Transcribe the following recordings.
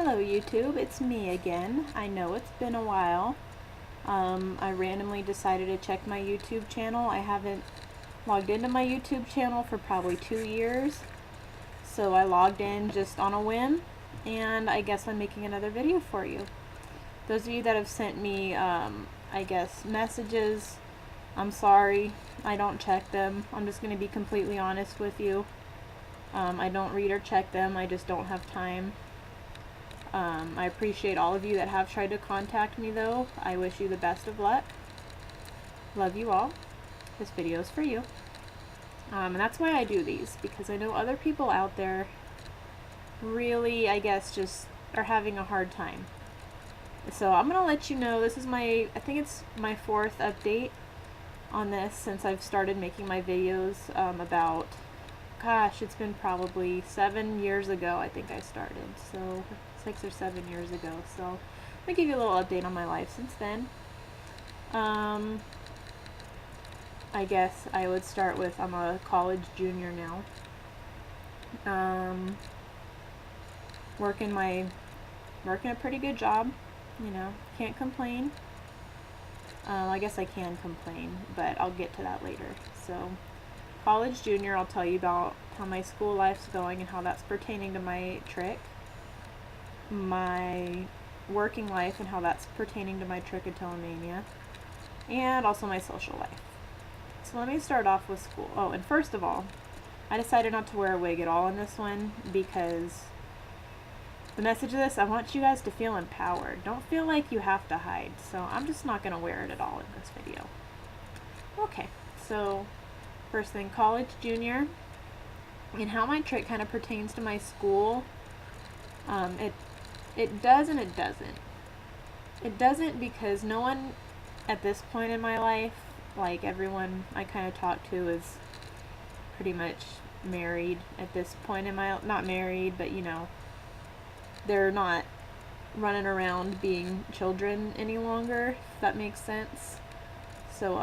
Hello YouTube, it's me again. I know it's been a while. I randomly decided to check my YouTube channel. I haven't logged into my YouTube channel for probably 2 years. So I logged in just on a whim, and I guess I'm making another video for you. Those of you that have sent me, I guess, messages, I'm sorry. I don't check them. I'm just going to be completely honest with you. I don't read or check them. I just don't have time. I appreciate all of you that have tried to contact me though. I wish you the best of luck. Love you all. This video is for you. And that's why I do these, because I know other people out there really, I guess, just are having a hard time. So I'm going to let you know, this is I think it's my 4th update on this since I've started making my videos about, gosh, it's been probably 7 years ago I think I started. So 6 or 7 years ago. So I'm going to give you a little update on my life since then. I guess I would start with, I'm a college junior now. Working a pretty good job, you know, can't complain. I guess I can complain, but I'll get to that later. So college junior, I'll tell you about how my school life's going and how that's pertaining to my Trich. My working life and how that's pertaining to my trichotillomania, and also my social life. So let me start off with school. Oh, and first of all, I decided not to wear a wig at all in this one because the message of this, I want you guys to feel empowered. Don't feel like you have to hide. So I'm just not going to wear it at all in this video. Okay, so first thing, college junior, and how my Trich kind of pertains to my school. It does and it doesn't. It doesn't because no one at this point in my life, like everyone I kind of talk to, is pretty much married at this point in my, not married, but you know, they're not running around being children any longer, if that makes sense. So,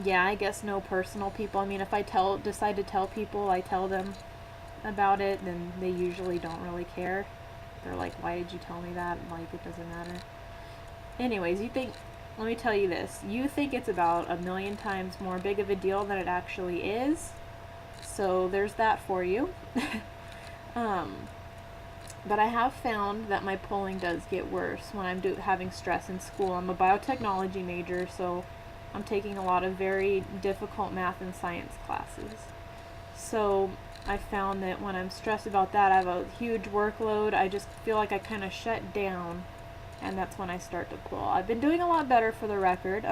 yeah, I guess no personal people. I mean, if I decide to tell people, I tell them about it, then they usually don't really care. They're like, why did you tell me that? Like, it doesn't matter. Anyways, let me tell you this. You think it's about 1,000,000 times more big of a deal than it actually is. So there's that for you. But I have found that my pulling does get worse when I'm having stress in school. I'm a biotechnology major, so I'm taking a lot of very difficult math and science classes. So I found that when I'm stressed about that, I have a huge workload. I just feel like I kind of shut down, and that's when I start to pull. I've been doing a lot better, for the record.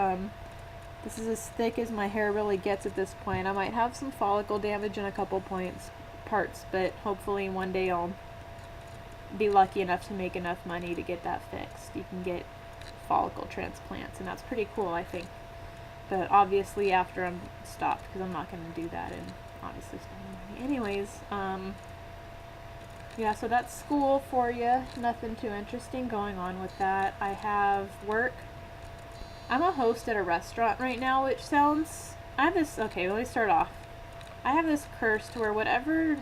This is as thick as my hair really gets at this point. I might have some follicle damage in a couple parts, but hopefully one day I'll be lucky enough to make enough money to get that fixed. You can get follicle transplants, and that's pretty cool, I think. But obviously after I'm stopped, because I'm not going to do that and obviously spend money. Anyways, yeah, so that's school for you. Nothing too interesting going on with that. I have work. I'm a host at a restaurant right now, which sounds, okay, let me start off. I have this curse to where whatever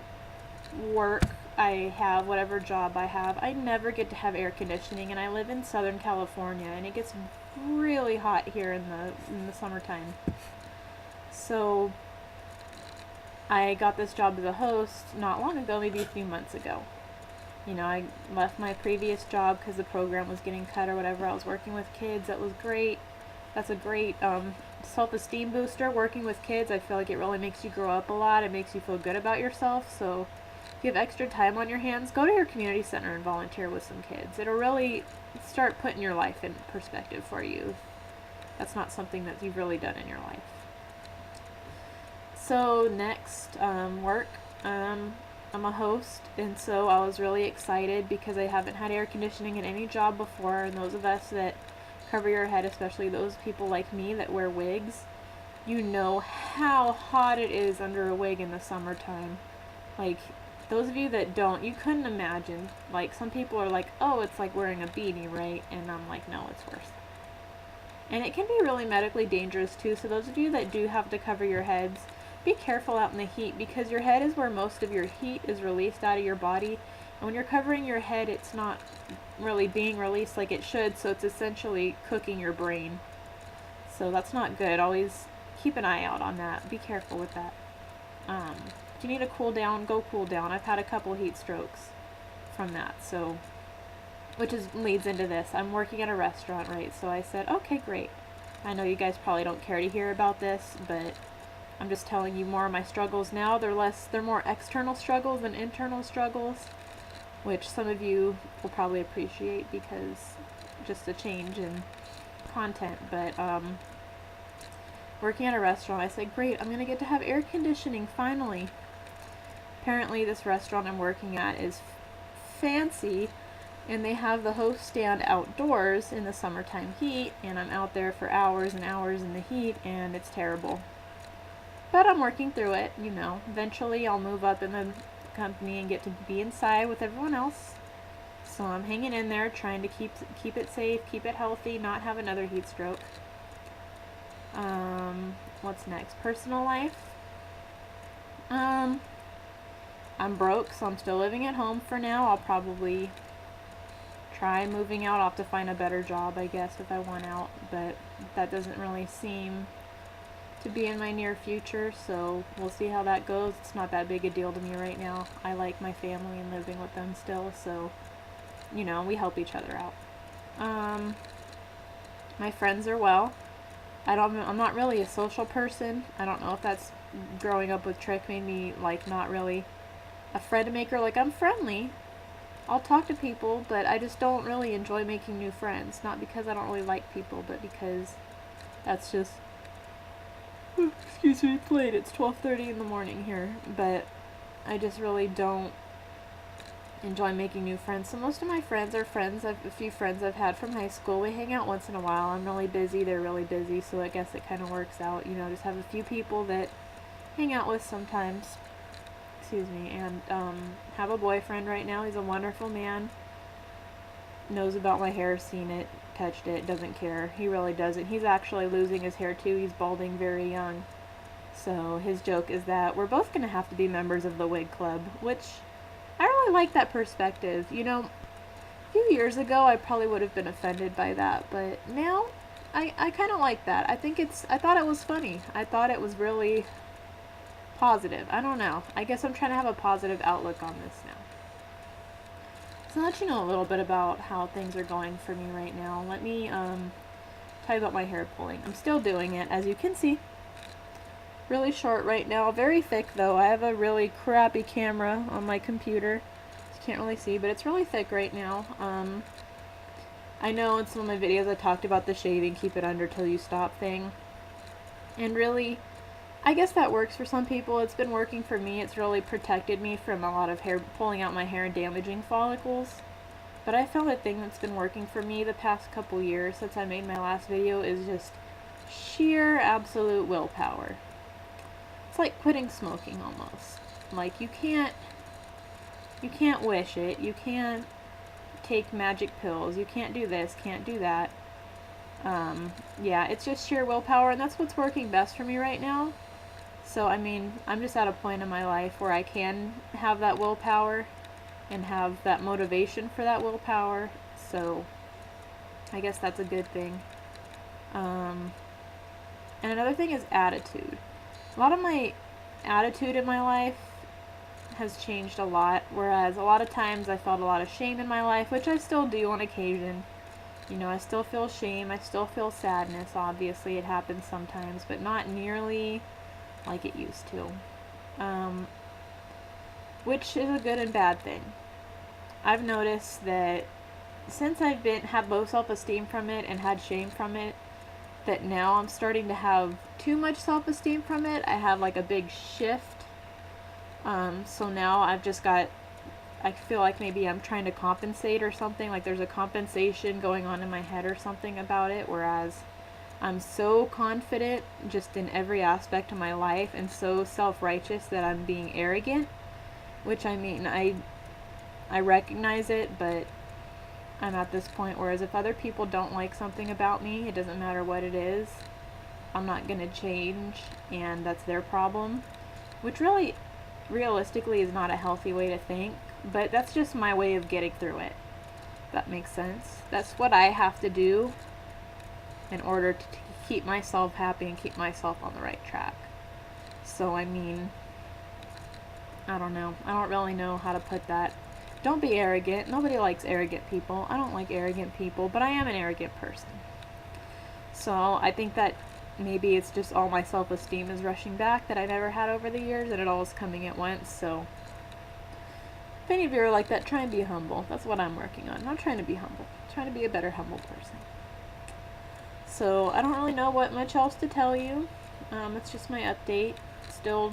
work I have, whatever job I have, I never get to have air conditioning, and I live in Southern California, and it gets really hot here in the summertime. So I got this job as a host not long ago, maybe a few months ago. You know, I left my previous job because the program was getting cut or whatever. I was working with kids. That was great. That's a great self-esteem booster. Working with kids, I feel like it really makes you grow up a lot. It makes you feel good about yourself. So if you have extra time on your hands, go to your community center and volunteer with some kids. It'll really start putting your life in perspective for you. That's not something that you've really done in your life. So next, work. I'm a host, and so I was really excited because I haven't had air conditioning in any job before, and those of us that cover your head, especially those people like me that wear wigs, you know how hot it is under a wig in the summertime. Like, those of you that don't, you couldn't imagine. Like, some people are like, oh, it's like wearing a beanie, right? And I'm like, no, it's worse. And it can be really medically dangerous too, so those of you that do have to cover your heads, be careful out in the heat, because your head is where most of your heat is released out of your body, when you're covering your head, it's not really being released like it should, so it's essentially cooking your brain. So that's not good. Always keep an eye out on that. Be careful with that. If you need to cool down, go cool down. I've had a couple heat strokes from that, so, which leads into this. I'm working at a restaurant, right? So I said, okay, great. I know you guys probably don't care to hear about this, but I'm just telling you more of my struggles now. They're more external struggles than internal struggles, which some of you will probably appreciate because just a change in content. But working at a restaurant, I said, great, I'm gonna get to have air conditioning finally. Apparently this restaurant I'm working at is fancy, and they have the host stand outdoors in the summertime heat, and I'm out there for hours and hours in the heat, and it's terrible. But I'm working through it, you know. Eventually I'll move up in the company and get to be inside with everyone else. So I'm hanging in there, trying to keep it safe, keep it healthy, not have another heat stroke. What's next? Personal life. I'm broke, so I'm still living at home for now. I'll probably try moving out. I'll have to find a better job, I guess, if I want out, but that doesn't really seem to be in my near future, so we'll see how that goes. It's not that big a deal to me right now. I like my family and living with them still, so, you know, we help each other out. My friends are well. I'm not really a social person. I don't know if that's growing up with Trich made me, like, not really a friend maker. Like, I'm friendly. I'll talk to people, but I just don't really enjoy making new friends. Not because I don't really like people, but because that's just, excuse me, it's late. It's 12:30 in the morning here, but I just really don't enjoy making new friends. So most of my friends are friends. I've a few friends I've had from high school. We hang out once in a while. I'm really busy. They're really busy, so I guess it kind of works out. You know, just have a few people that hang out with sometimes. Excuse me. And have a boyfriend right now. He's a wonderful man. Knows about my hair, seen it, touched it, doesn't care. He really doesn't. He's actually losing his hair too. He's balding very young. So his joke is that we're both going to have to be members of the wig club, which I really like that perspective. You know, a few years ago I probably would have been offended by that, but now I kind of like that. I thought it was funny. I thought it was really positive. I don't know. I guess I'm trying to have a positive outlook on this now. So I'll let you know a little bit about how things are going for me right now. Let me tell you about my hair pulling. I'm still doing it, as you can see. Really short right now, very thick though. I have a really crappy camera on my computer. You can't really see, but it's really thick right now. I know in some of my videos I talked about the shaving, keep it under till you stop thing. And really, I guess that works for some people. It's been working for me. It's really protected me from a lot of hair, pulling out my hair and damaging follicles. But I found a thing that's been working for me the past couple years since I made my last video is just sheer absolute willpower. It's like quitting smoking almost. Like you can't wish it. You can't take magic pills. You can't do this, can't do that. Yeah, it's just sheer willpower, and that's what's working best for me right now. So, I mean, I'm just at a point in my life where I can have that willpower and have that motivation for that willpower. So, I guess that's a good thing. And another thing is attitude. A lot of my attitude in my life has changed a lot, whereas a lot of times I felt a lot of shame in my life, which I still do on occasion. You know, I still feel shame, I still feel sadness, obviously it happens sometimes, but not nearly like it used to. Which is a good and bad thing. I've noticed that since I've had low self-esteem from it and had shame from it, that now I'm starting to have too much self-esteem from it. I have like a big shift. So now I feel like maybe I'm trying to compensate or something, like there's a compensation going on in my head or something about it, whereas I'm so confident just in every aspect of my life and so self-righteous that I'm being arrogant, which I mean, I recognize it, but I'm at this point, whereas if other people don't like something about me, it doesn't matter what it is, I'm not going to change, and that's their problem, which really, realistically is not a healthy way to think, but that's just my way of getting through it. That makes sense. That's what I have to do in order to keep myself happy and keep myself on the right track. So, I mean, I don't know. I don't really know how to put that. Don't be arrogant. Nobody likes arrogant people. I don't like arrogant people, but I am an arrogant person. So, I think that maybe it's just all my self-esteem is rushing back that I never had over the years, and it all is coming at once. So, if any of you are like that, try and be humble. That's what I'm working on. I'm trying to be humble. I'm trying to be a better humble person. So, I don't really know what much else to tell you. It's just my update. Still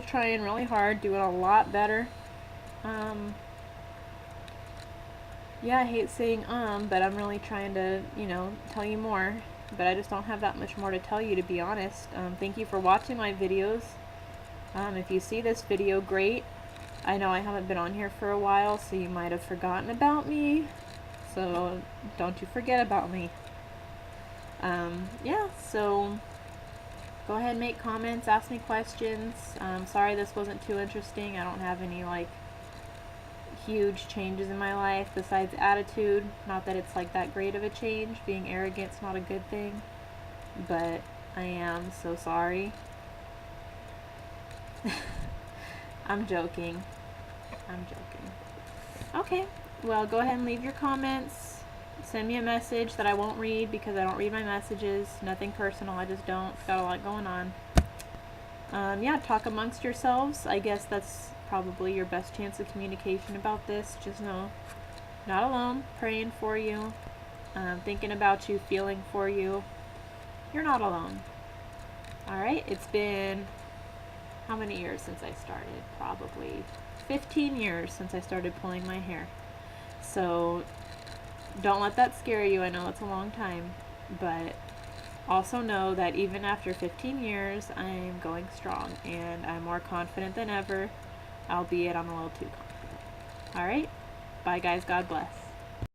trying really hard, doing a lot better. Yeah, I hate saying but I'm really trying to, tell you more. But I just don't have that much more to tell you, to be honest. Thank you for watching my videos. If you see this video, great. I know I haven't been on here for a while, so you might have forgotten about me. So don't you forget about me. Yeah, so go ahead and make comments, ask me questions. Sorry this wasn't too interesting. I don't have any, huge changes in my life besides attitude. Not that it's, that great of a change. Being arrogant's not a good thing. But I am so sorry. I'm joking. Okay, well, go ahead and leave your comments. Send me a message that I won't read because I don't read my messages. Nothing personal, I just don't. Got a lot going on. Yeah, talk amongst yourselves. I guess that's probably your best chance of communication about this. Just know, not alone. Praying for you. Thinking about you, feeling for you. You're not alone. Alright, it's been how many years since I started? Probably 15 years since I started pulling my hair. So don't let that scare you. I know it's a long time, but also know that even after 15 years, I'm going strong and I'm more confident than ever, albeit I'm a little too confident. Alright, bye guys, God bless.